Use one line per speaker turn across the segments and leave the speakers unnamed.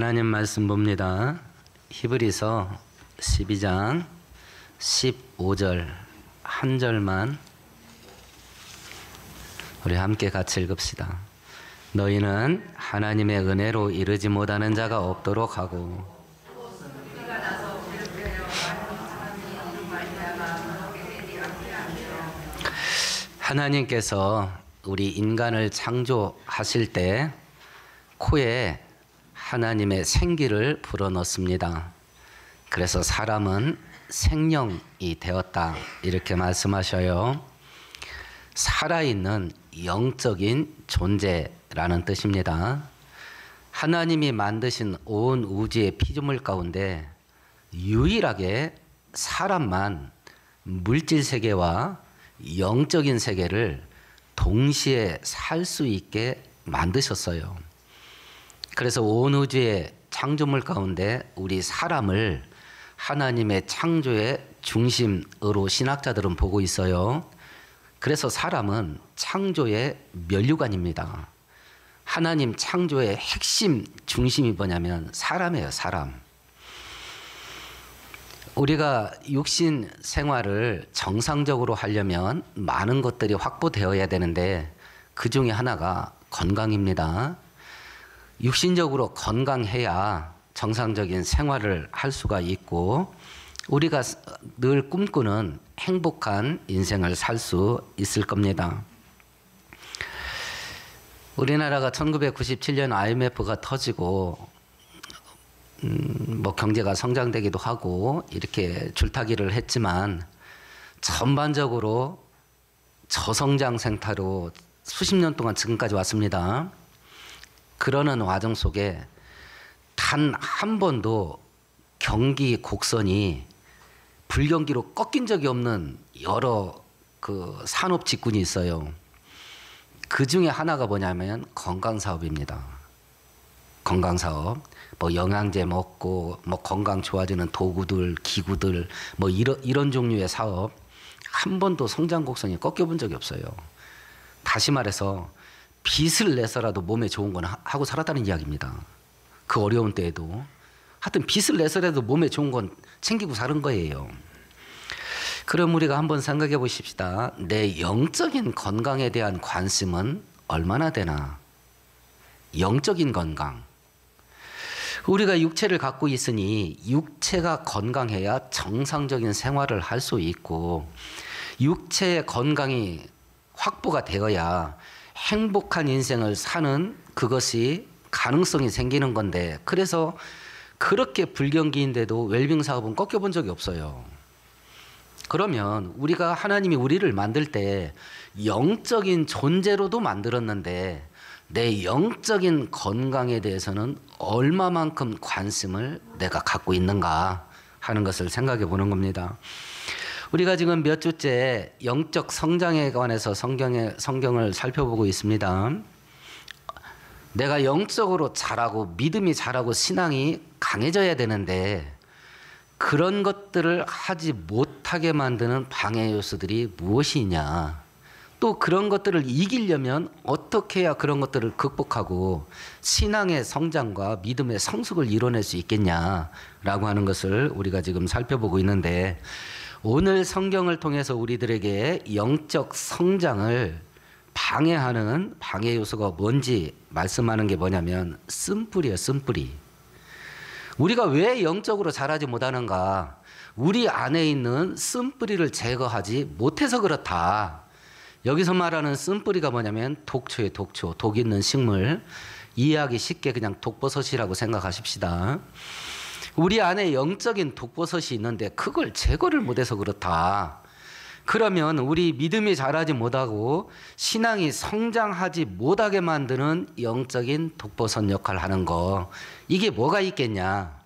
하나님 말씀 봅니다. 히브리서 12장 15절 한 절만 우리 함께 같이 읽읍시다. 너희는 하나님의 은혜로 이르지 못하는 자가 없도록 하고 하나님께서 우리 인간을 창조하실 때 코에 하나님의 생기를 불어넣습니다. 그래서 사람은 생명이 되었다 이렇게 말씀하셔요. 살아있는 영적인 존재라는 뜻입니다. 하나님이 만드신 온 우주의 피조물 가운데 유일하게 사람만 물질 세계와 영적인 세계를 동시에 살 수 있게 만드셨어요. 그래서 온 우주의 창조물 가운데 우리 사람을 하나님의 창조의 중심으로 신학자들은 보고 있어요. 그래서 사람은 창조의 면류관입니다. 하나님 창조의 핵심 중심이 뭐냐면 사람이에요, 사람. 우리가 육신 생활을 정상적으로 하려면 많은 것들이 확보되어야 되는데 그 중에 하나가 건강입니다. 육신적으로 건강해야 정상적인 생활을 할 수가 있고 우리가 늘 꿈꾸는 행복한 인생을 살 수 있을 겁니다. 우리나라가 1997년 IMF가 터지고 경제가 성장되기도 하고 이렇게 줄타기를 했지만 전반적으로 저성장 생태로 수십 년 동안 지금까지 왔습니다. 그러는 과정 속에 단 한 번도 경기 곡선이 불경기로 꺾인 적이 없는 여러 산업 직군이 있어요. 그 중에 하나가 뭐냐면 건강사업입니다. 건강사업. 영양제 먹고 건강 좋아지는 도구들, 기구들 이런 종류의 사업 한 번도 성장 곡선이 꺾여본 적이 없어요. 다시 말해서 빚을 내서라도 몸에 좋은 건 하고 살았다는 이야기입니다. 그 어려운 때에도. 하여튼 빚을 내서라도 몸에 좋은 건 챙기고 사는 거예요. 그럼 우리가 한번 생각해 보십시다. 내 영적인 건강에 대한 관심은 얼마나 되나? 영적인 건강. 우리가 육체를 갖고 있으니 육체가 건강해야 정상적인 생활을 할 수 있고 육체의 건강이 확보가 되어야 행복한 인생을 사는 그것이 가능성이 생기는 건데 그래서 그렇게 불경기인데도 웰빙 사업은 꺾여본 적이 없어요. 그러면 우리가 하나님이 우리를 만들 때 영적인 존재로도 만들었는데 내 영적인 건강에 대해서는 얼마만큼 관심을 내가 갖고 있는가 하는 것을 생각해 보는 겁니다. 우리가 지금 몇 주째 영적 성장에 관해서 성경을 살펴보고 있습니다. 내가 영적으로 자라고 믿음이 자라고 신앙이 강해져야 되는데 그런 것들을 하지 못하게 만드는 방해 요소들이 무엇이냐? 또 그런 것들을 이기려면 어떻게 해야 그런 것들을 극복하고 신앙의 성장과 믿음의 성숙을 이뤄낼 수 있겠냐라고 하는 것을 우리가 지금 살펴보고 있는데 오늘 성경을 통해서 우리들에게 영적 성장을 방해하는 방해 요소가 뭔지 말씀하는 게 뭐냐면 쓴뿌리예요, 쓴뿌리. 우리가 왜 영적으로 자라지 못하는가? 우리 안에 있는 쓴뿌리를 제거하지 못해서 그렇다. 여기서 말하는 쓴뿌리가 뭐냐면 독초예요, 독초. 독 있는 식물. 이해하기 쉽게 그냥 독버섯이라고 생각하십시다. 우리 안에 영적인 독버섯이 있는데 그걸 제거를 못해서 그렇다. 그러면 우리 믿음이 자라지 못하고 신앙이 성장하지 못하게 만드는 영적인 독버섯 역할을 하는 거 이게 뭐가 있겠냐?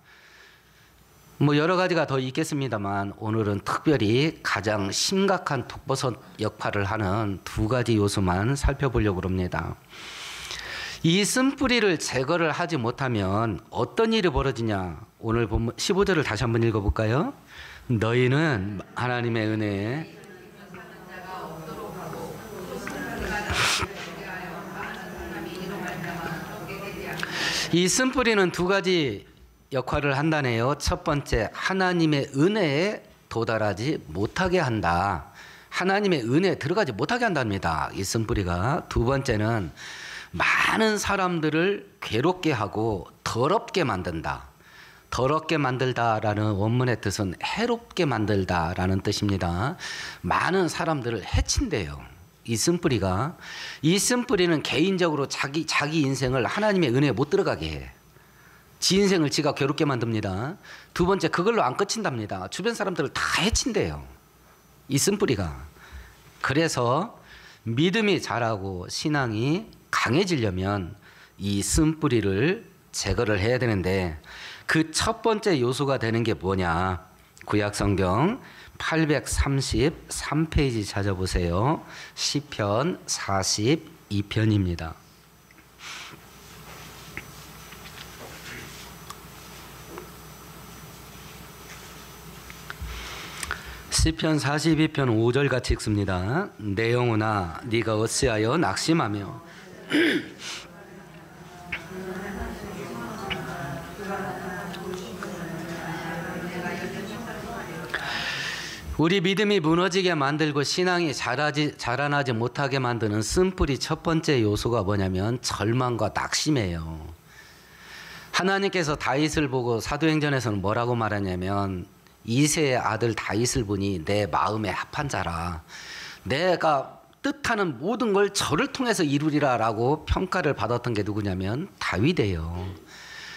여러 가지가 더 있겠습니다만 오늘은 특별히 가장 심각한 독버섯 역할을 하는 두 가지 요소만 살펴보려고 합니다. 이 쓴뿌리를 제거를 하지 못하면 어떤 일이 벌어지냐? 오늘 본문 15절을 다시 한번 읽어볼까요? 너희는 하나님의 은혜에 이 쓴뿌리는 두 가지 역할을 한다네요. 첫 번째, 하나님의 은혜에 도달하지 못하게 한다. 하나님의 은혜에 들어가지 못하게 한답니다. 이 쓴뿌리가. 두 번째는 많은 사람들을 괴롭게 하고 더럽게 만든다. 더럽게 만들다라는 원문의 뜻은 해롭게 만들다라는 뜻입니다. 많은 사람들을 해친대요. 이 쓴뿌리가. 이 쓴뿌리는 개인적으로 자기 인생을 하나님의 은혜에 못 들어가게 해. 지 인생을 지가 괴롭게 만듭니다. 두 번째, 그걸로 안 끝친답니다. 주변 사람들을 다 해친대요. 이 쓴뿌리가. 그래서 믿음이 자라고 신앙이 강해지려면 이 쓴뿌리를 제거를 해야 되는데, 그 첫 번째 요소가 되는 게 뭐냐? 구약성경 833페이지 찾아보세요. 시편 42편입니다. 시편 42편 5절 같이 읽습니다. 내 영혼아 네가 어찌하여 낙심하며 우리 믿음이 무너지게 만들고 신앙이 자라나지 못하게 만드는 쓴뿌리 첫 번째 요소가 뭐냐면 절망과 낙심이에요. 하나님께서 다윗을 보고 사도행전에서는 뭐라고 말하냐면 이새의 아들 다윗을 보니 내 마음에 합한 자라. 내가 뜻하는 모든 걸 저를 통해서 이루리라 라고 평가를 받았던 게 누구냐면 다윗이에요.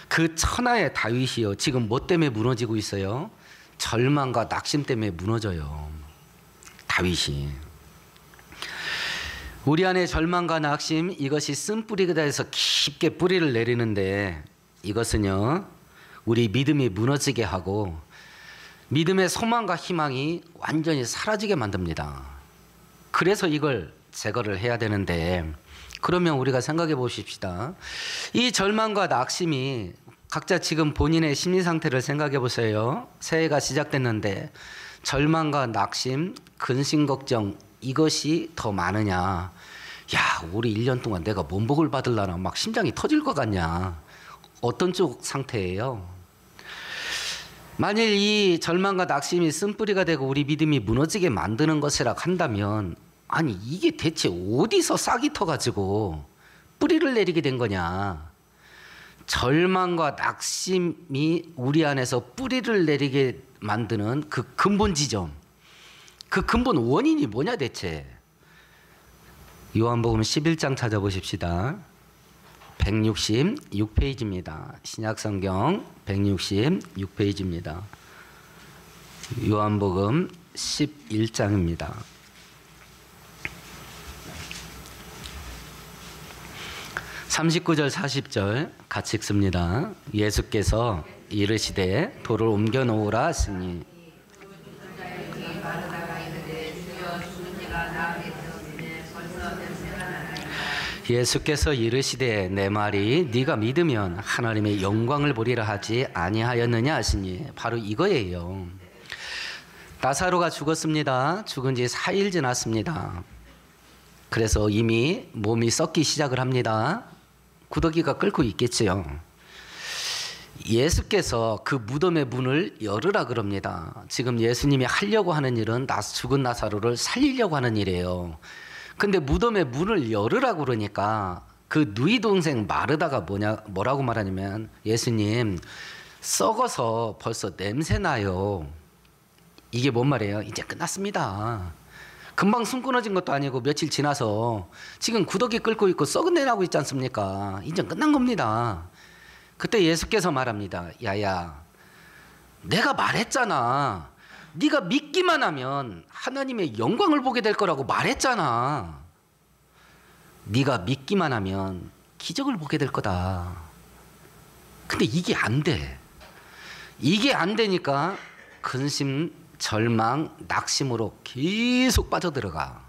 그 천하의 다윗이요. 지금 뭐 때문에 무너지고 있어요? 절망과 낙심 때문에 무너져요. 다윗이. 우리 안에 절망과 낙심, 이것이 쓴뿌리가 해서 깊게 뿌리를 내리는데, 이것은요 우리 믿음이 무너지게 하고 믿음의 소망과 희망이 완전히 사라지게 만듭니다. 그래서 이걸 제거를 해야 되는데, 그러면 우리가 생각해 보십시다. 이 절망과 낙심이 각자 지금 본인의 심리 상태를 생각해 보세요. 새해가 시작됐는데 절망과 낙심, 근심 걱정, 이것이 더 많으냐? 야, 우리 1년 동안 내가 뭔 복을 받으려나 막 심장이 터질 것 같냐? 어떤 쪽 상태예요? 만일 이 절망과 낙심이 쓴뿌리가 되고 우리 믿음이 무너지게 만드는 것이라 한다면, 아니 이게 대체 어디서 싹이 터가지고 뿌리를 내리게 된 거냐? 절망과 낙심이 우리 안에서 뿌리를 내리게 만드는 그 근본 지점, 그 근본 원인이 뭐냐 대체? 요한복음 11장 찾아보십시다. 166페이지입니다. 신약성경 166페이지입니다. 요한복음 11장입니다. 39절 40절 같이 읽습니다. 예수께서 이르시되 돌을 옮겨 놓으라 하시니 예수께서 이르시되 내 말이 네가 믿으면 하나님의 영광을 보리라 하지 아니하였느냐 하시니, 바로 이거예요. 나사로가 죽었습니다. 죽은 지 4일 지났습니다. 그래서 이미 몸이 썩기 시작을 합니다. 구더기가 끓고 있겠지요. 예수께서 그 무덤의 문을 열으라 그럽니다. 지금 예수님이 하려고 하는 일은 죽은 나사로를 살리려고 하는 일이에요. 근데 무덤의 문을 열으라고 그러니까 그 누이 동생 마르다가 뭐라고 말하냐면, 예수님 썩어서 벌써 냄새 나요. 이게 뭔 말이에요? 이제 끝났습니다. 금방 숨 끊어진 것도 아니고 며칠 지나서 지금 구더기 끓고 있고 썩은 내 나고 있지 않습니까? 이제 끝난 겁니다. 그때 예수께서 말합니다. 야야, 내가 말했잖아. 네가 믿기만 하면 하나님의 영광을 보게 될 거라고 말했잖아. 네가 믿기만 하면 기적을 보게 될 거다. 근데 이게 안 돼. 이게 안 되니까 근심, 절망, 낙심으로 계속 빠져들어가.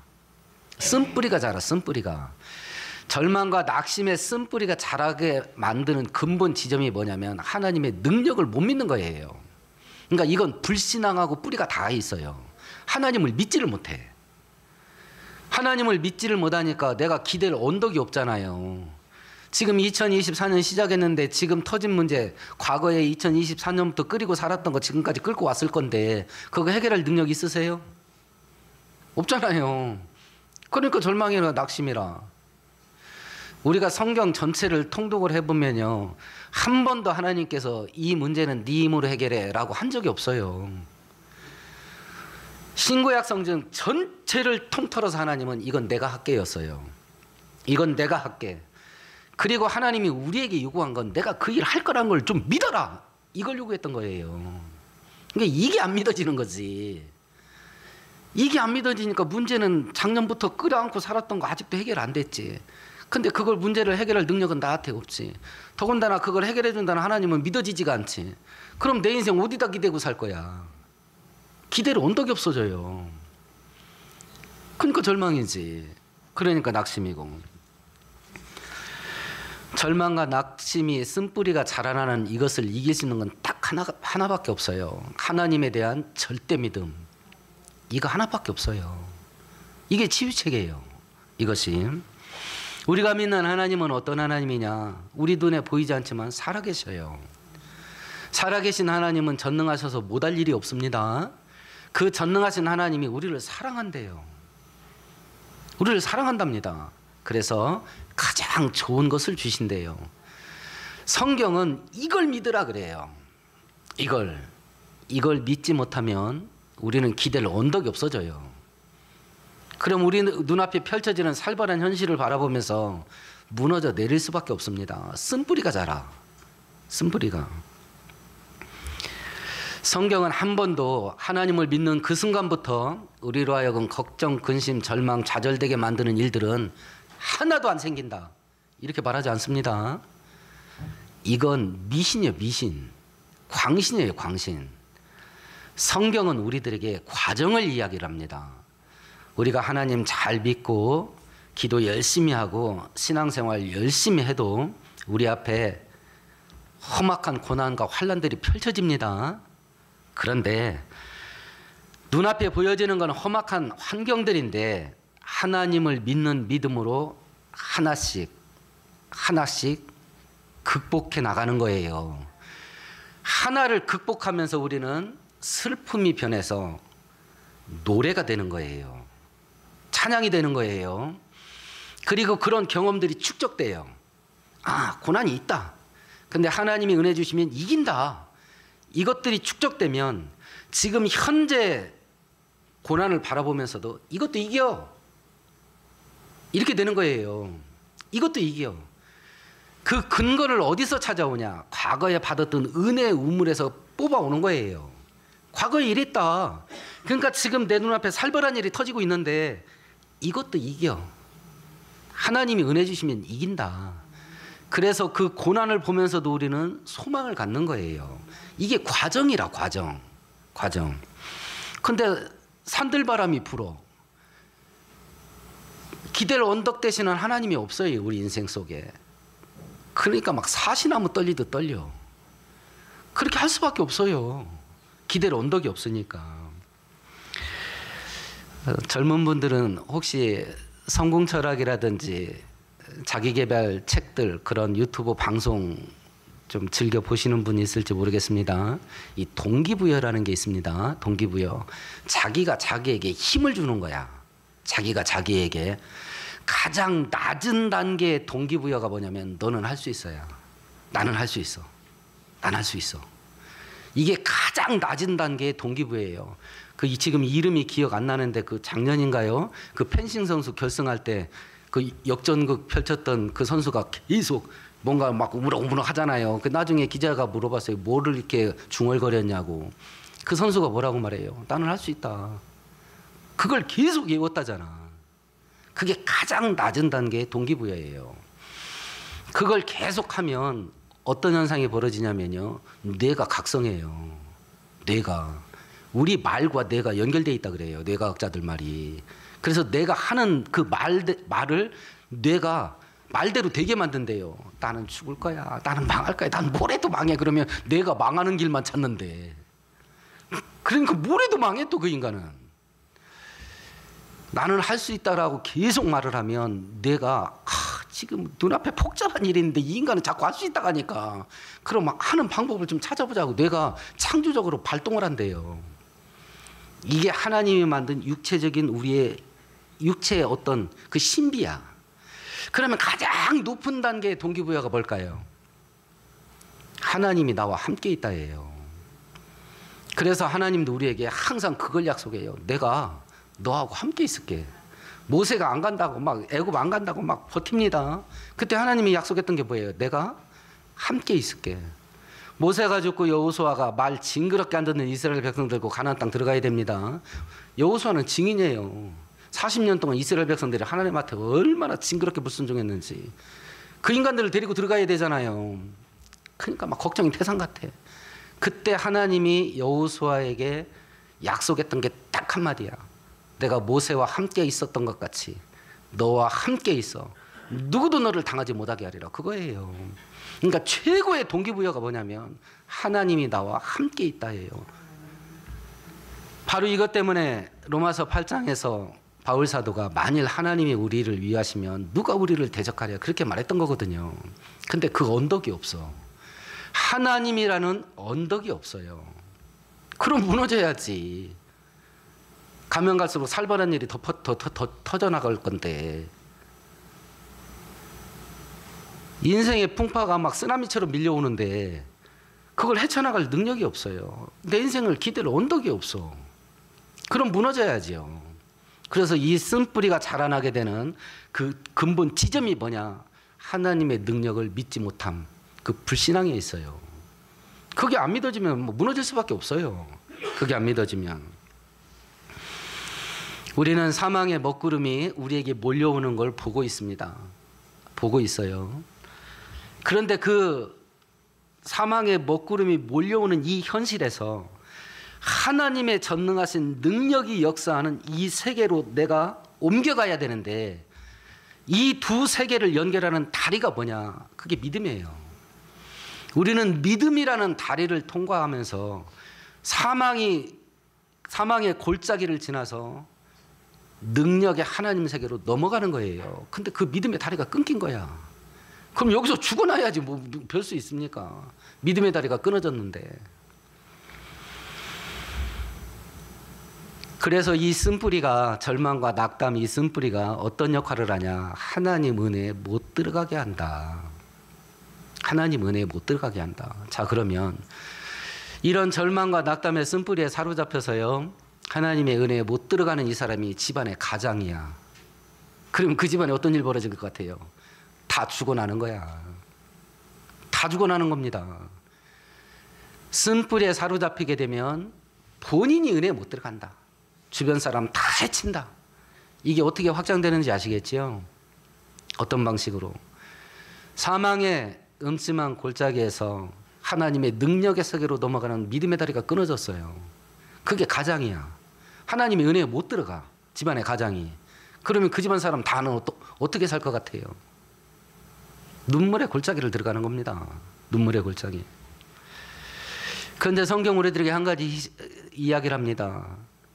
쓴뿌리가 자라. 쓴뿌리가. 절망과 낙심의 쓴뿌리가 자라게 만드는 근본 지점이 뭐냐면 하나님의 능력을 못 믿는 거예요. 그러니까 이건 불신앙하고 뿌리가 다 있어요. 하나님을 믿지를 못해. 하나님을 믿지를 못하니까 내가 기댈 언덕이 없잖아요. 지금 2024년 시작했는데 지금 터진 문제, 과거에 2024년부터 끓이고 살았던 거 지금까지 끌고 왔을 건데 그거 해결할 능력 있으세요? 없잖아요. 그러니까 절망이라 낙심이라. 우리가 성경 전체를 통독을 해보면요, 한 번도 하나님께서 이 문제는 네 힘으로 해결해 라고 한 적이 없어요. 신구약 성경 전체를 통틀어서 하나님은 이건 내가 할게였어요. 이건 내가 할게. 그리고 하나님이 우리에게 요구한 건 내가 그 일 할 거란 걸 좀 믿어라, 이걸 요구했던 거예요. 그러니까 이게 안 믿어지는 거지. 이게 안 믿어지니까 문제는 작년부터 끌어안고 살았던 거 아직도 해결 안 됐지. 근데 그걸 문제를 해결할 능력은 나한테 없지. 더군다나 그걸 해결해 준다는 하나님은 믿어지지가 않지. 그럼 내 인생 어디다 기대고 살 거야? 기대를 언덕이 없어져요. 그러니까 절망이지. 그러니까 낙심이고. 절망과 낙심이 쓴뿌리가 자라나는 이것을 이길 수 있는 건 딱 하나밖에 없어요. 하나님에 대한 절대 믿음. 이거 하나밖에 없어요. 이게 치유책이에요. 이것이. 우리가 믿는 하나님은 어떤 하나님이냐? 우리 눈에 보이지 않지만 살아계셔요. 살아계신 하나님은 전능하셔서 못할 일이 없습니다. 그 전능하신 하나님이 우리를 사랑한대요. 우리를 사랑한답니다. 그래서 가장 좋은 것을 주신대요. 성경은 이걸 믿으라 그래요. 이걸 믿지 못하면 우리는 기댈 언덕이 없어져요. 그럼 우리 눈앞에 펼쳐지는 살벌한 현실을 바라보면서 무너져 내릴 수밖에 없습니다. 쓴뿌리가 자라. 쓴뿌리가. 성경은 한 번도 하나님을 믿는 그 순간부터 우리로 하여금 걱정, 근심, 절망, 좌절되게 만드는 일들은 하나도 안 생긴다, 이렇게 말하지 않습니다. 이건 미신이에요. 미신. 광신이에요. 광신. 성경은 우리들에게 과정을 이야기를 합니다. 우리가 하나님 잘 믿고 기도 열심히 하고 신앙생활 열심히 해도 우리 앞에 험악한 고난과 환난들이 펼쳐집니다. 그런데 눈앞에 보여지는 건 험악한 환경들인데 하나님을 믿는 믿음으로 하나씩 극복해 나가는 거예요. 하나를 극복하면서 우리는 슬픔이 변해서 노래가 되는 거예요. 찬양이 되는 거예요. 그리고 그런 경험들이 축적돼요. 아, 고난이 있다. 근데 하나님이 은혜 주시면 이긴다. 이것들이 축적되면 지금 현재 고난을 바라보면서도 이것도 이겨. 이렇게 되는 거예요. 이것도 이겨. 그 근거를 어디서 찾아오냐? 과거에 받았던 은혜의 우물에서 뽑아오는 거예요. 과거에 이랬다. 그러니까 지금 내 눈앞에 살벌한 일이 터지고 있는데 이것도 이겨. 하나님이 은혜 주시면 이긴다. 그래서 그 고난을 보면서도 우리는 소망을 갖는 거예요. 이게 과정이라, 과정. 근데 산들바람이 불어. 기댈 언덕 되시는 하나님이 없어요, 우리 인생 속에. 그러니까 막 사시나무 떨리듯 떨려. 그렇게 할 수밖에 없어요. 기댈 언덕이 없으니까. 젊은 분들은 혹시 성공철학이라든지 자기개발 책들, 그런 유튜브 방송 좀 즐겨 보시는 분이 있을지 모르겠습니다. 이 동기부여라는 게 있습니다. 동기부여. 자기가 자기에게 힘을 주는 거야. 자기가 자기에게. 가장 낮은 단계의 동기부여가 뭐냐면 너는 할 수 있어야. 나는 할 수 있어. 난 할 수 있어. 이게 가장 낮은 단계의 동기부여예요. 그 지금 이름이 기억 안 나는데 그 작년인가요? 그 펜싱 선수 결승할 때 그 역전극 펼쳤던 그 선수가 계속 뭔가 막 우물우물 하잖아요. 그 나중에 기자가 물어봤어요. 뭐를 이렇게 중얼거렸냐고. 그 선수가 뭐라고 말해요? 나는 할 수 있다. 그걸 계속 외웠다잖아. 그게 가장 낮은 단계의 동기부여예요. 그걸 계속하면 어떤 현상이 벌어지냐면요. 뇌가 각성해요. 뇌가. 우리 말과 뇌가 연결되어 있다 그래요. 뇌과학자들 말이. 그래서 내가 하는 그 말을 뇌가 말대로 되게 만든대요. 나는 죽을 거야. 나는 망할 거야. 난 뭐래도 망해. 그러면 뇌가 망하는 길만 찾는데. 그러니까 뭐래도 망해 또 그 인간은. 나는 할 수 있다라고 계속 말을 하면 뇌가 지금 눈앞에 복잡한 일인데 이 인간은 자꾸 할 수 있다고 하니까 그럼 하는 방법을 좀 찾아보자고 뇌가 창조적으로 발동을 한대요. 이게 하나님이 만든 육체적인 우리의 육체의 어떤 그 신비야. 그러면 가장 높은 단계의 동기부여가 뭘까요? 하나님이 나와 함께 있다예요. 그래서 하나님도 우리에게 항상 그걸 약속해요. 내가 너하고 함께 있을게. 모세가 안 간다고 막 애굽 안 간다고 막 버팁니다. 그때 하나님이 약속했던 게 뭐예요? 내가 함께 있을게. 모세가 죽고 여호수아가 말 징그럽게 안 듣는 이스라엘 백성 들고 가나안 땅 들어가야 됩니다. 여호수아는 증인이에요. 40년 동안 이스라엘 백성들이 하나님한테 얼마나 징그럽게 불순종했는지. 그 인간들을 데리고 들어가야 되잖아요. 그러니까 막 걱정이 태산 같아. 그때 하나님이 여호수아에게 약속했던 게 딱 한마디야. 내가 모세와 함께 있었던 것 같이 너와 함께 있어. 누구도 너를 당하지 못하게 하리라. 그거예요. 그러니까 최고의 동기부여가 뭐냐면 하나님이 나와 함께 있다예요. 바로 이것 때문에 로마서 8장에서 바울 사도가 만일 하나님이 우리를 위하시면 누가 우리를 대적하랴 그렇게 말했던 거거든요. 근데 그 언덕이 없어. 하나님이라는 언덕이 없어요. 그럼 무너져야지. 가면 갈수록 살벌한 일이 더 터져나갈 건데 인생의 풍파가 막 쓰나미처럼 밀려오는데 그걸 헤쳐나갈 능력이 없어요. 내 인생을 기댈 언덕이 없어. 그럼 무너져야지요. 그래서 이 쓴뿌리가 자라나게 되는 그 근본 지점이 뭐냐? 하나님의 능력을 믿지 못함. 그 불신앙에 있어요. 그게 안 믿어지면 뭐 무너질 수밖에 없어요. 그게 안 믿어지면. 우리는 사망의 먹구름이 우리에게 몰려오는 걸 보고 있습니다. 보고 있어요. 그런데 그 사망의 먹구름이 몰려오는 이 현실에서 하나님의 전능하신 능력이 역사하는 이 세계로 내가 옮겨가야 되는데 이 두 세계를 연결하는 다리가 뭐냐? 그게 믿음이에요. 우리는 믿음이라는 다리를 통과하면서 사망의 골짜기를 지나서 능력의 하나님 세계로 넘어가는 거예요. 근데 그 믿음의 다리가 끊긴 거야. 그럼 여기서 죽어나야지 뭐 별 수 있습니까? 믿음의 다리가 끊어졌는데. 그래서 이 쓴뿌리가 절망과 낙담 이 쓴뿌리가 어떤 역할을 하냐? 하나님 은혜에 못 들어가게 한다. 하나님 은혜에 못 들어가게 한다. 자, 그러면 이런 절망과 낙담의 쓴뿌리에 사로잡혀서요. 하나님의 은혜에 못 들어가는 이 사람이 집안의 가장이야. 그럼 그 집안에 어떤 일 벌어질 것 같아요? 다 죽어나는 거야. 다 죽어나는 겁니다. 쓴뿌리에 사로잡히게 되면 본인이 은혜에 못 들어간다. 주변 사람 다 해친다. 이게 어떻게 확장되는지 아시겠지요? 어떤 방식으로? 사망의 음침한 골짜기에서 하나님의 능력의 세계로 넘어가는 믿음의 다리가 끊어졌어요. 그게 가장이야. 하나님의 은혜에 못 들어가. 집안의 가장이. 그러면 그 집안 사람 다는 어떻게 살 것 같아요? 눈물의 골짜기를 들어가는 겁니다. 눈물의 골짜기. 그런데 성경 우리들에게 한 가지 이야기를 합니다.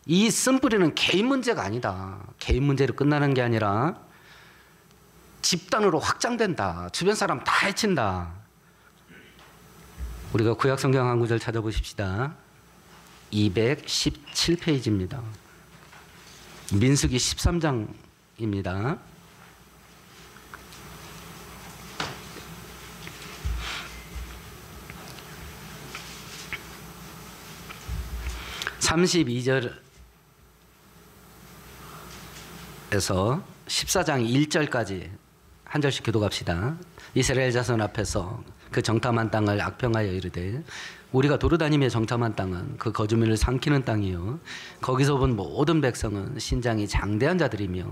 이 쓴뿌리는 개인 문제가 아니다. 개인 문제로 끝나는 게 아니라 집단으로 확장된다. 주변 사람 다 해친다. 우리가 구약 성경 한 구절 찾아보십시다. 217페이지입니다. 민수기 13장입니다. (32절에서) 14장 1절까지 한 절씩 교독합시다. 이스라엘 자손 앞에서 그 정탐한 땅을 악평하여 이르되 우리가 도르다니며 정탐한 땅은 그 거주민을 삼키는 땅이요 거기서 본 모든 백성은 신장이 장대한 자들이며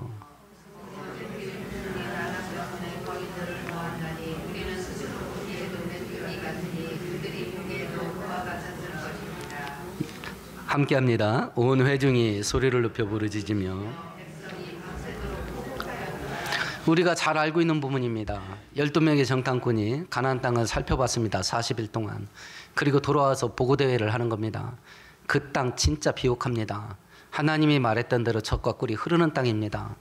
함께합니다. 온 회중이 소리를 높여 부르짖으며 우리가 잘 알고 있는 부분입니다. 12명의 정탐꾼이 가나안 땅을 살펴봤습니다. 40일 동안. 그리고 돌아와서 보고대회를 하는 겁니다. 그 땅 진짜 비옥합니다. 하나님이 말했던 대로 젖과 꿀이 흐르는 땅입니다.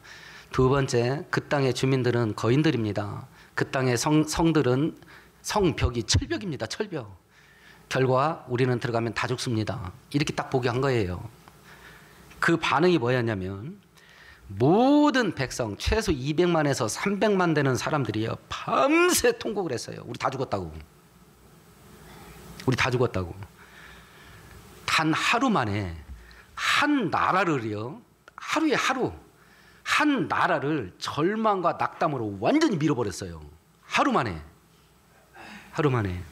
두 번째, 그 땅의 주민들은 거인들입니다. 그 땅의 성들은 성벽이 철벽입니다. 철벽. 결과 우리는 들어가면 다 죽습니다. 이렇게 딱 보고한 거예요. 그 반응이 뭐였냐면 모든 백성 최소 200만에서 300만 되는 사람들이요 밤새 통곡을 했어요. 우리 다 죽었다고. 우리 다 죽었다고. 단 하루 만에 한 나라를요, 하루에 하루 한 나라를 절망과 낙담으로 완전히 밀어버렸어요. 하루 만에. 하루 만에.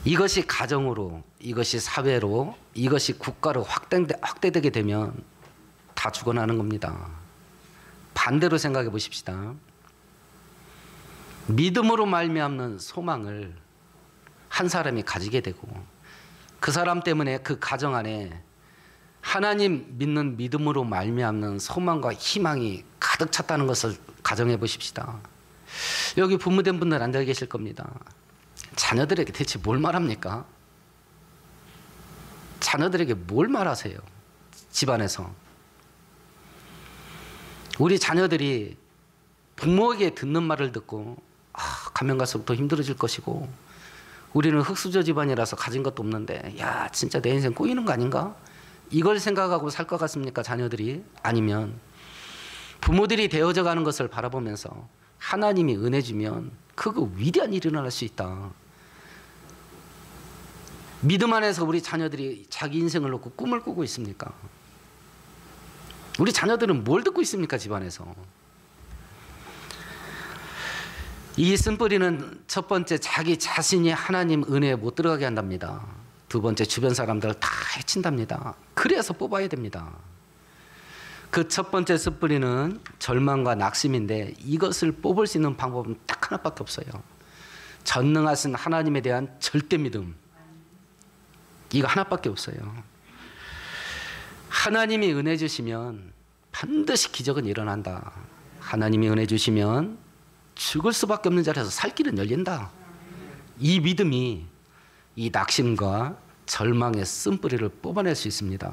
이것이 가정으로, 이것이 사회로, 이것이 국가로 확대되게 되면 다 죽어나는 겁니다. 반대로 생각해 보십시다. 믿음으로 말미암는 소망을 한 사람이 가지게 되고 그 사람 때문에 그 가정 안에 하나님 믿는 믿음으로 말미암는 소망과 희망이 가득 찼다는 것을 가정해 보십시다. 여기 부모된 분들 앉아 계실 겁니다. 자녀들에게 대체 뭘 말합니까? 자녀들에게 뭘 말하세요? 집안에서. 우리 자녀들이 부모에게 듣는 말을 듣고 가면 갈수록 더 힘들어질 것이고 우리는 흙수저 집안이라서 가진 것도 없는데 야 진짜 내 인생 꼬이는 거 아닌가? 이걸 생각하고 살 것 같습니까? 자녀들이? 아니면 부모들이 되어져 가는 것을 바라보면서 하나님이 은혜 주면 그거 위대한 일이 일어날 수 있다. 믿음 안에서 우리 자녀들이 자기 인생을 놓고 꿈을 꾸고 있습니까? 우리 자녀들은 뭘 듣고 있습니까? 집안에서. 이 쓴뿌리는 첫 번째 자기 자신이 하나님 은혜에 못 들어가게 한답니다. 두 번째 주변 사람들을 다 해친답니다. 그래서 뽑아야 됩니다. 그 첫 번째 쓴뿌리는 절망과 낙심인데 이것을 뽑을 수 있는 방법은 딱 하나밖에 없어요. 전능하신 하나님에 대한 절대 믿음. 이거 하나밖에 없어요. 하나님이 은혜 주시면 반드시 기적은 일어난다. 하나님이 은혜 주시면 죽을 수밖에 없는 자리에서 살 길은 열린다. 이 믿음이 이 낙심과 절망의 쓴뿌리를 뽑아낼 수 있습니다.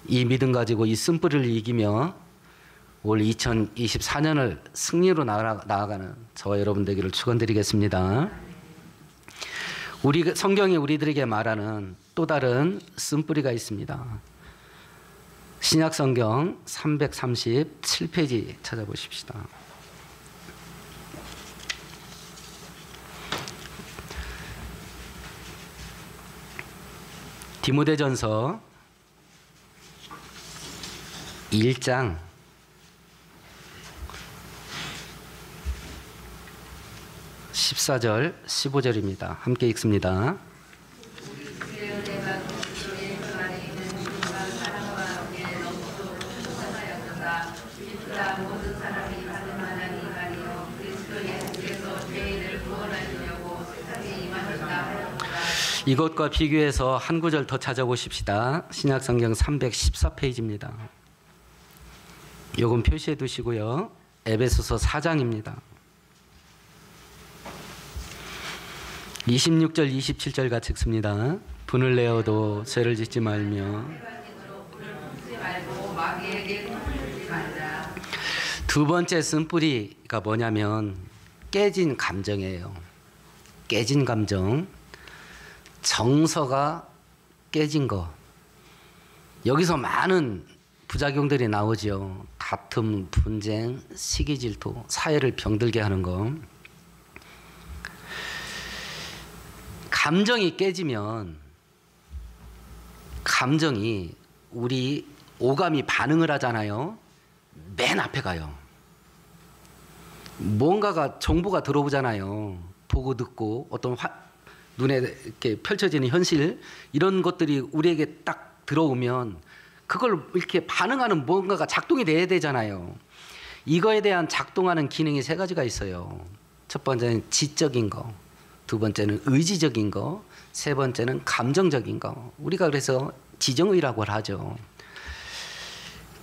이 믿음 가지고 이 쓴뿌리를 이기며 올 2024년을 승리로 나아가는 저와 여러분 되기를 축원드리겠습니다. 성경이 우리들에게 말하는 또 다른 쓴뿌리가 있습니다. 신약성경 337페이지 찾아보십시다. 디모데전서 1장 14절 15절입니다. 함께 읽습니다. 이것과 비교해서 한 구절 더 찾아보십시다. 신약성경 314페이지입니다. 요건 표시해 두시고요. 에베소서 4장입니다. 26절 27절 같이 읽습니다. 분을 내어도 죄를 짓지 말며. 두 번째 쓴뿌리가 뭐냐면 깨진 감정이에요. 깨진 감정. 정서가 깨진 거. 여기서 많은 부작용들이 나오죠. 다툼, 분쟁, 시기 질투, 사회를 병들게 하는 거. 감정이 깨지면 감정이 우리 오감이 반응을 하잖아요. 맨 앞에 가요. 뭔가가 정보가 들어오잖아요. 보고 듣고 어떤 눈에 이렇게 펼쳐지는 현실 이런 것들이 우리에게 딱 들어오면 그걸 이렇게 반응하는 뭔가가 작동이 돼야 되잖아요. 이거에 대한 작동하는 기능이 세 가지가 있어요. 첫 번째는 지적인 거, 두 번째는 의지적인 거, 세 번째는 감정적인 거. 우리가 그래서 지정의라고 하죠.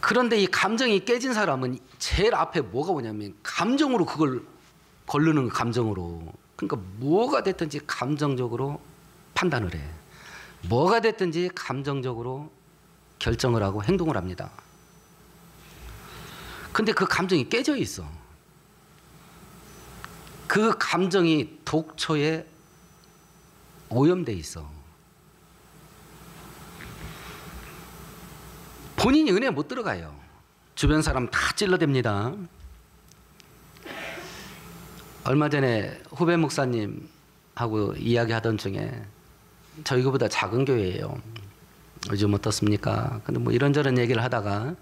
그런데 이 감정이 깨진 사람은 제일 앞에 뭐가 오냐면 감정으로 그걸 거르는 거, 감정으로. 그러니까 뭐가 됐든지 감정적으로 판단을 해. 뭐가 됐든지 감정적으로 결정을 하고 행동을 합니다. 근데 그 감정이 깨져 있어. 그 감정이 독초에 오염돼 있어. 본인이 은혜 못 들어가요. 주변 사람 다 찔러댑니다. 얼마 전에 후배 목사님하고 이야기하던 중에 저희 교보다 작은 교회예요. 요즘 어떻습니까? 근데 뭐 이런저런 얘기를 하다가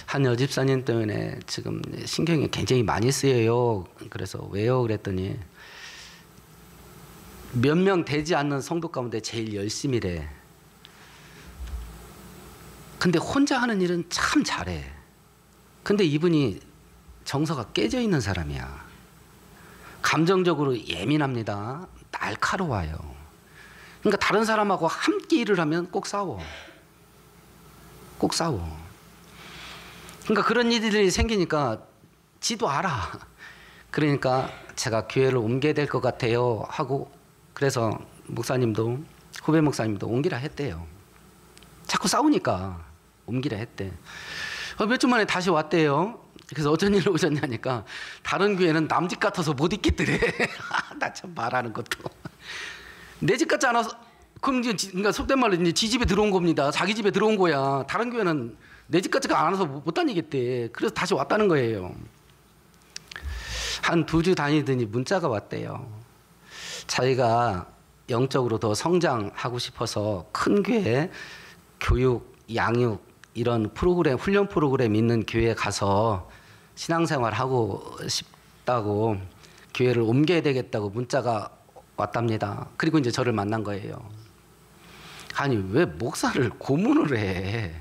한 여집사님 때문에 지금 신경이 굉장히 많이 쓰여요. 그래서 왜요? 그랬더니 몇 명 되지 않는 성도 가운데 제일 열심히래. 근데 혼자 하는 일은 참 잘해. 근데 이분이 정서가 깨져 있는 사람이야. 감정적으로 예민합니다. 날카로워요. 그러니까 다른 사람하고 함께 일을 하면 꼭 싸워. 꼭 싸워. 그러니까 그런 일들이 생기니까 지도 알아. 그러니까 제가 교회를 옮겨야 될 것 같아요 하고, 그래서 목사님도, 후배 목사님도 옮기라 했대요. 자꾸 싸우니까 옮기라 했대. 몇 주 만에 다시 왔대요. 그래서 어쩐 일로 오셨냐니까 다른 교회는 남 집 같아서 못 있겠더래. 나 참 말하는 것도. 내 집 같지 않아서, 그러니까 속된 말로 이제 지 집에 들어온 겁니다. 자기 집에 들어온 거야. 다른 교회는 내 집 같지가 않아서 못 다니겠대. 그래서 다시 왔다는 거예요. 한 2주 다니더니 문자가 왔대요. 자기가 영적으로 더 성장하고 싶어서 큰 교회 교육, 양육 이런 프로그램, 훈련 프로그램 있는 교회에 가서 신앙생활하고 싶다고 교회를 옮겨야 되겠다고 문자가 왔답니다. 그리고 이제 저를 만난 거예요. 아니 왜 목사를 고문을 해?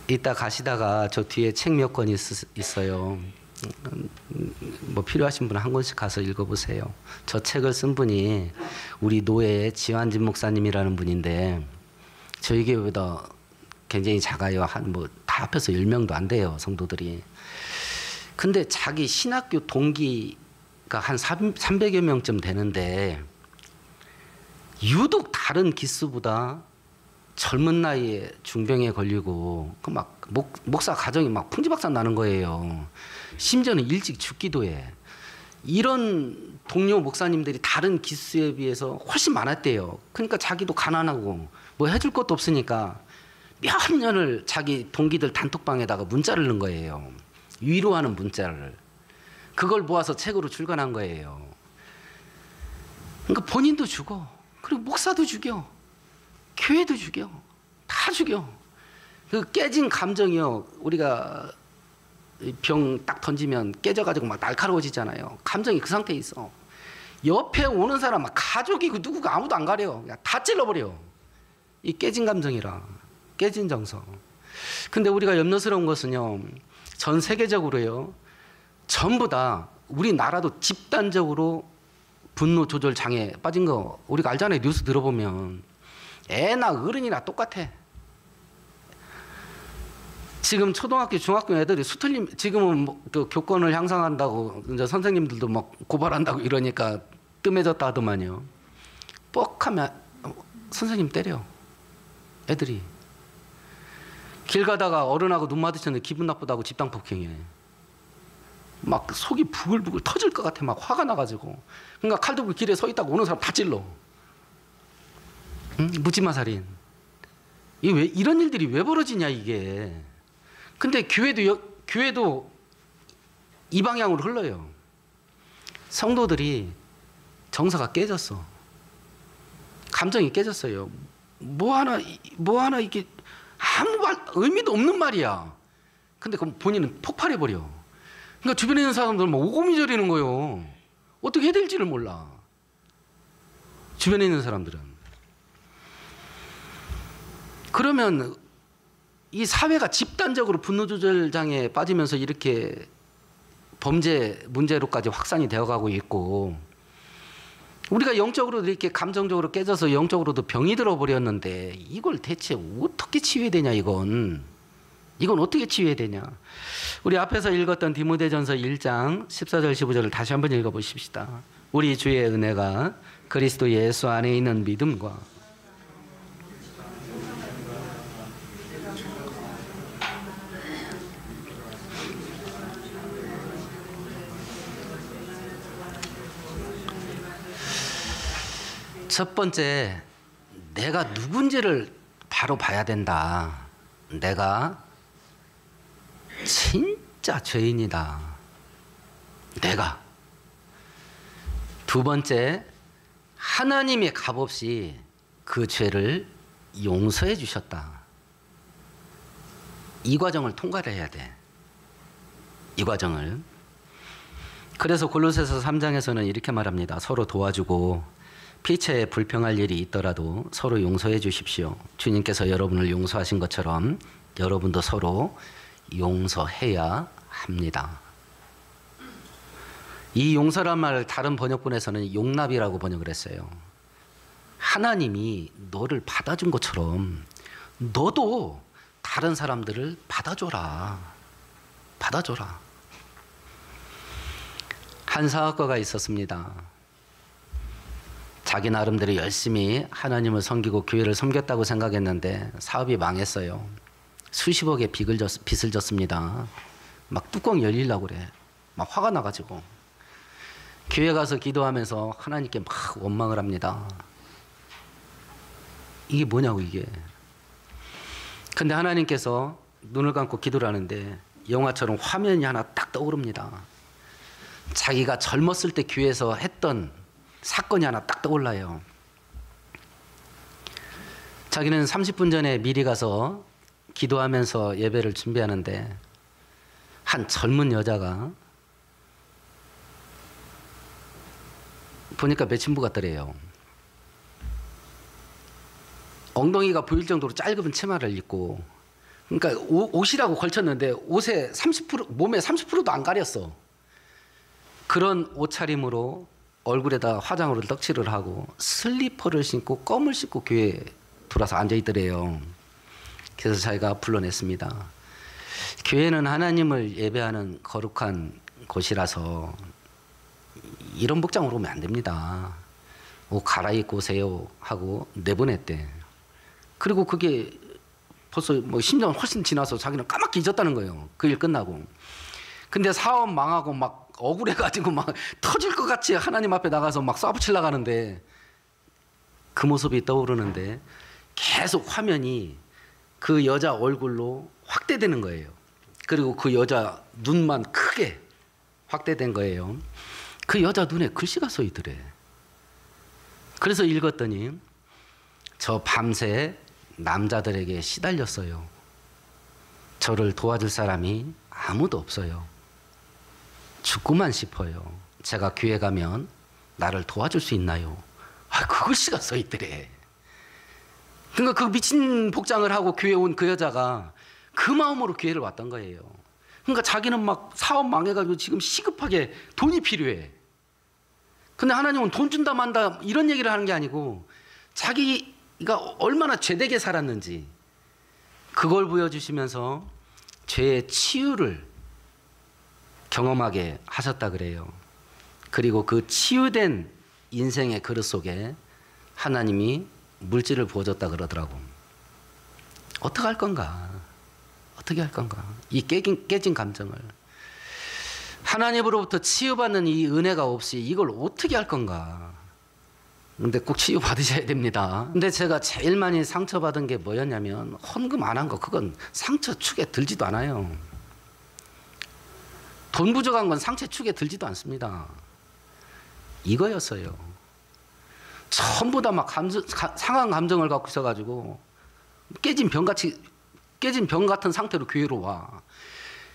이따 가시다가 저 뒤에 책 몇 권 있어요. 뭐 필요하신 분은 한 권씩 가서 읽어보세요. 저 책을 쓴 분이 우리 노예 지환진 목사님이라는 분인데 저희 교회보다 굉장히 작아요. 한 뭐 다 합해서 10명도 안 돼요, 성도들이. 근데 자기 신학교 동기가 한 300여 명쯤 되는데 유독 다른 기수보다 젊은 나이에 중병에 걸리고 그 막 목사 가정이 막 풍지박산 나는 거예요. 심지어는 일찍 죽기도 해. 이런 동료 목사님들이 다른 기수에 비해서 훨씬 많았대요. 그러니까 자기도 가난하고 뭐 해줄 것도 없으니까 몇 년을 자기 동기들 단톡방에다가 문자를 넣은 거예요. 위로하는 문자를. 그걸 모아서 책으로 출간한 거예요. 그러니까 본인도 죽어. 그리고 목사도 죽여. 교회도 죽여. 다 죽여. 그 깨진 감정이요. 우리가 병 딱 던지면 깨져가지고 막 날카로워지잖아요. 감정이 그 상태에 있어. 옆에 오는 사람, 막 가족이고 누구가 아무도 안 가려. 그냥 다 찔러버려. 이 깨진 감정이라. 깨진 정서. 근데 우리가 염려스러운 것은요. 전 세계적으로요. 전부 다 우리나라도 집단적으로 분노 조절 장애 빠진 거 우리가 알잖아요. 뉴스 들어보면. 애나 어른이나 똑같아. 지금 초등학교, 중학교 애들이 수틀림, 지금은 뭐 그 교권을 향상한다고 이제 선생님들도 막 고발한다고 이러니까 뜸해졌다 하더만요. 뻑하면 선생님 때려. 애들이. 길 가다가 어른하고 눈 마주쳤는데 기분 나쁘다고 집단 폭행해. 막 속이 부글부글 터질 것 같아. 막 화가 나가지고. 그러니까 칼 들고 길에 서 있다가 오는 사람 다 찔러. 응? 묻지마 살인. 이게 왜 이런 일들이 왜 벌어지냐 이게. 근데 교회도 이 방향으로 흘러요. 성도들이 정서가 깨졌어. 감정이 깨졌어요. 뭐 하나 이게 아무 의미도 없는 말이야. 근데 그럼 본인은 폭발해 버려. 그러니까 주변에 있는 사람들은 막 오고미 저리는 거예요. 어떻게 해야 될지를 몰라. 주변에 있는 사람들은. 그러면 이 사회가 집단적으로 분노 조절 장애에 빠지면서 이렇게 범죄 문제로까지 확산이 되어가고 있고, 우리가 영적으로도 이렇게 감정적으로 깨져서 영적으로도 병이 들어버렸는데 이걸 대체 어떻게 치유해야 되냐. 이건 어떻게 치유해야 되냐. 우리 앞에서 읽었던 디모데전서 1장 14절 15절을 다시 한번 읽어보십시다. 우리 주의 은혜가 그리스도 예수 안에 있는 믿음과 첫 번째, 내가 누군지를 바로 봐야 된다. 내가 진짜 죄인이다. 내가. 두 번째, 하나님이 값없이 그 죄를 용서해 주셨다. 이 과정을 통과를 해야 돼. 이 과정을. 그래서 골로새서 3장에서는 이렇게 말합니다. 서로 도와주고 피체에 불평할 일이 있더라도 서로 용서해 주십시오. 주님께서 여러분을 용서하신 것처럼 여러분도 서로 용서해야 합니다. 이 용서란 말을 다른 번역본에서는 용납이라고 번역을 했어요. 하나님이 너를 받아준 것처럼 너도 다른 사람들을 받아줘라. 받아줘라. 한 사업가가 있었습니다. 자기 나름대로 열심히 하나님을 섬기고 교회를 섬겼다고 생각했는데 사업이 망했어요. 수십억의 빚을 졌습니다. 막 뚜껑 열리려고 그래. 막 화가 나가지고 교회 가서 기도하면서 하나님께 막 원망을 합니다. 이게 뭐냐고 이게. 근데 하나님께서 눈을 감고 기도를 하는데 영화처럼 화면이 하나 딱 떠오릅니다. 자기가 젊었을 때 교회에서 했던 사건이 하나 딱 떠올라요. 자기는 30분 전에 미리 가서 기도하면서 예배를 준비하는데 한 젊은 여자가 보니까 매춘부 같더래요. 엉덩이가 보일 정도로 짧은 치마를 입고, 그러니까 옷이라고 걸쳤는데 옷에 30%, 몸에 30%도 안 가렸어. 그런 옷차림으로 얼굴에다 화장으로 떡칠을 하고 슬리퍼를 신고 껌을 신고 교회에 들어와서 앉아있더래요. 그래서 자기가 불러냈습니다. 교회는 하나님을 예배하는 거룩한 곳이라서 이런 복장으로 오면 안 됩니다. 옷 갈아입고 오세요 하고 내보냈대. 그리고 그게 벌써 뭐 10년 훨씬 지나서 자기는 까맣게 잊었다는 거예요. 그 일 끝나고. 근데 사업 망하고 막 억울해가지고 막 터질 것 같이 하나님 앞에 나가서 막 쏴붙이려고 하는데 그 모습이 떠오르는데 계속 화면이 그 여자 얼굴로 확대되는 거예요. 그리고 그 여자 눈만 크게 확대된 거예요. 그 여자 눈에 글씨가 써 있더래. 그래서 읽었더니 저 밤새 남자들에게 시달렸어요. 저를 도와줄 사람이 아무도 없어요. 죽고만 싶어요. 제가 교회 가면 나를 도와줄 수 있나요? 그 글씨가 써 있더래. 그러니까 그 미친 복장을 하고 교회에 온 그 여자가 그 마음으로 교회를 왔던 거예요. 그러니까 자기는 막 사업 망해가지고 지금 시급하게 돈이 필요해. 근데 하나님은 돈 준다 만다 이런 얘기를 하는 게 아니고 자기가 얼마나 죄되게 살았는지 그걸 보여주시면서 죄의 치유를 경험하게 하셨다 그래요. 그리고 그 치유된 인생의 그릇 속에 하나님이 물질을 부어줬다 그러더라고. 어떻게 할 건가? 어떻게 할 건가? 이 깨진 감정을. 하나님으로부터 치유받는 이 은혜가 없이 이걸 어떻게 할 건가? 근데 꼭 치유받으셔야 됩니다. 근데 제가 제일 많이 상처받은 게 뭐였냐면 헌금 안 한 거, 그건 상처 축에 들지도 않아요. 돈 부족한 건 상처 축에 들지도 않습니다. 이거였어요. 전부 다 막 상한 감정을 갖고 있어가지고 깨진 병 같은 상태로 교회로 와.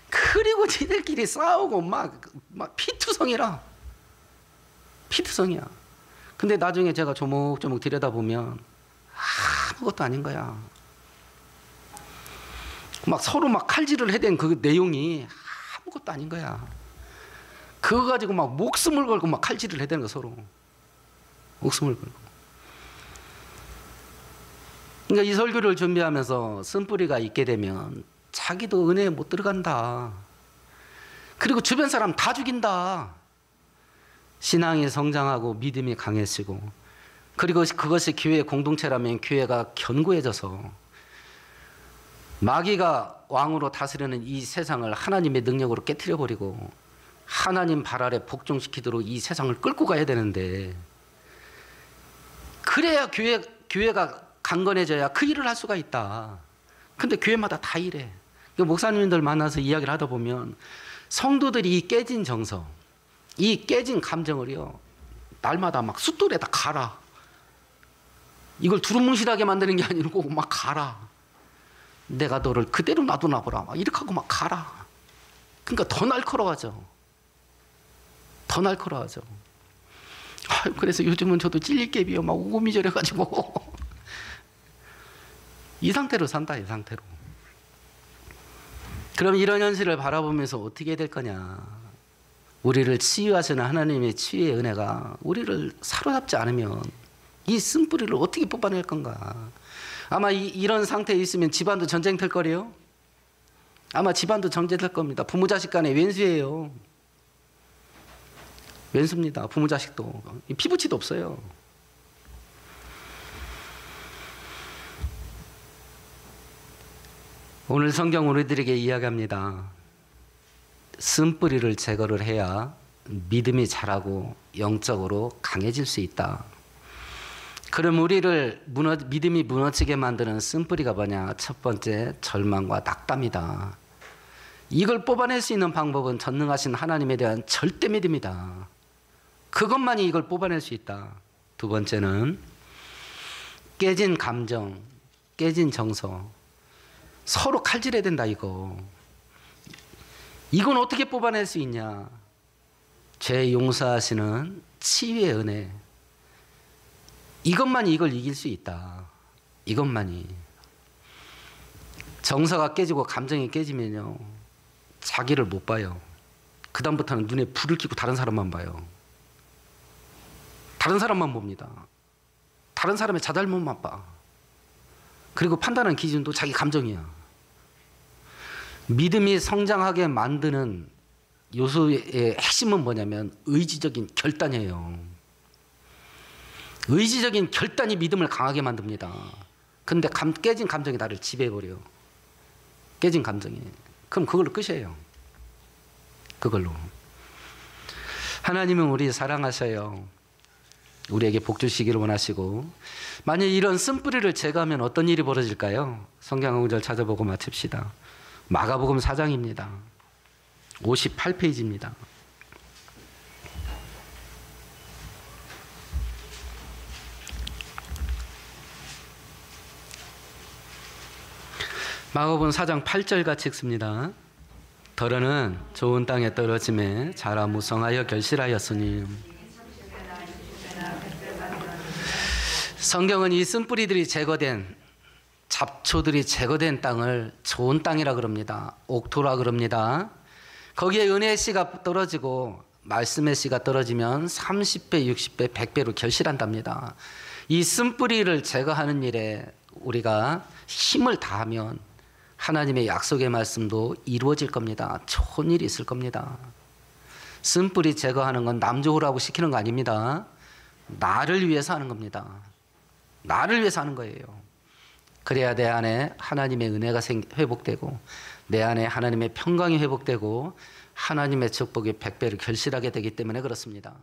그리고 지들끼리 싸우고 막 피투성이라. 피투성이야. 근데 나중에 제가 조목조목 들여다보면 아무것도 아닌 거야. 막 서로 막 칼질을 해댄 그 내용이 아무것도 아닌 거야. 그거 가지고 막 목숨을 걸고 막 칼질을 해대는 거 서로. 목숨을 걸고. 그러니까 이 설교를 준비하면서 쓴뿌리가 있게 되면 자기도 은혜에 못 들어간다. 그리고 주변 사람 다 죽인다. 신앙이 성장하고 믿음이 강해지고, 그리고 그것이 교회의 공동체라면 교회가 견고해져서 마귀가 왕으로 다스리는 이 세상을 하나님의 능력으로 깨트려버리고 하나님 발 아래 복종시키도록 이 세상을 끌고 가야 되는데 그래야 교회가 강건해져야 그 일을 할 수가 있다. 근데 교회마다 다 이래. 목사님들 만나서 이야기를 하다 보면 성도들이 이 깨진 정서, 이 깨진 감정을요, 날마다 막 숫돌에다 갈아. 이걸 두루뭉실하게 만드는 게 아니고 막 갈아. 내가 너를 그대로 놔두나 보라. 막 이렇게 하고 막 갈아. 그러니까 더 날카로워져. 더 날카로워져. 그래서 요즘은 저도 찔릴개비요. 막 우고미절해가지고 이 상태로 산다, 이 상태로. 그럼 이런 현실을 바라보면서 어떻게 될 거냐? 우리를 치유하시는 하나님의 치유의 은혜가 우리를 사로잡지 않으면 이 쓴뿌리를 어떻게 뽑아낼 건가? 아마 이런 상태에 있으면 집안도 전쟁될 거래요. 아마 집안도 전쟁될 겁니다. 부모 자식 간에 왼수예요. 왼수입니다. 부모 자식도. 피부치도 없어요. 오늘 성경 우리들에게 이야기합니다. 쓴뿌리를 제거를 해야 믿음이 자라고 영적으로 강해질 수 있다. 그럼 우리를 믿음이 무너지게 만드는 쓴뿌리가 뭐냐? 첫 번째, 절망과 낙담이다. 이걸 뽑아낼 수 있는 방법은 전능하신 하나님에 대한 절대 믿음이다. 그것만이 이걸 뽑아낼 수 있다. 두 번째는 깨진 감정, 깨진 정서. 서로 칼질해야 된다, 이거. 이건 어떻게 뽑아낼 수 있냐? 죄 용서하시는 치유의 은혜. 이것만이 이걸 이길 수 있다. 이것만이. 정서가 깨지고 감정이 깨지면요, 자기를 못 봐요. 그 다음부터는 눈에 불을 켜고 다른 사람만 봐요. 다른 사람만 봅니다. 다른 사람의 자잘못만 봐. 그리고 판단하는 기준도 자기 감정이야. 믿음이 성장하게 만드는 요소의 핵심은 뭐냐면 의지적인 결단이에요. 의지적인 결단이 믿음을 강하게 만듭니다. 근데 깨진 감정이 나를 지배해버려. 깨진 감정이. 그럼 그걸로 끝이에요. 그걸로. 하나님은 우리 사랑하셔요. 우리에게 복 주시기를 원하시고, 만약 이런 쓴뿌리를 제거하면 어떤 일이 벌어질까요? 성경 한 구절 찾아보고 마칩시다. 마가복음 4장입니다. 58페이지입니다. 마가복음 4장 8절 같이 읽습니다. 더러는 좋은 땅에 떨어짐에 자라 무성하여 결실하였으니. 성경은 이 쓴뿌리들이 제거된, 잡초들이 제거된 땅을 좋은 땅이라 그럽니다. 옥토라 그럽니다. 거기에 은혜의 씨가 떨어지고 말씀의 씨가 떨어지면 30배, 60배, 100배로 결실한답니다. 이 쓴뿌리를 제거하는 일에 우리가 힘을 다하면 하나님의 약속의 말씀도 이루어질 겁니다. 좋은 일이 있을 겁니다. 쓴뿌리 제거하는 건 남 좋으라고 시키는 거 아닙니다. 나를 위해서 하는 겁니다. 나를 위해서 하는 거예요. 그래야 내 안에 하나님의 은혜가 회복되고 내 안에 하나님의 평강이 회복되고 하나님의 축복이 100배를 결실하게 되기 때문에 그렇습니다.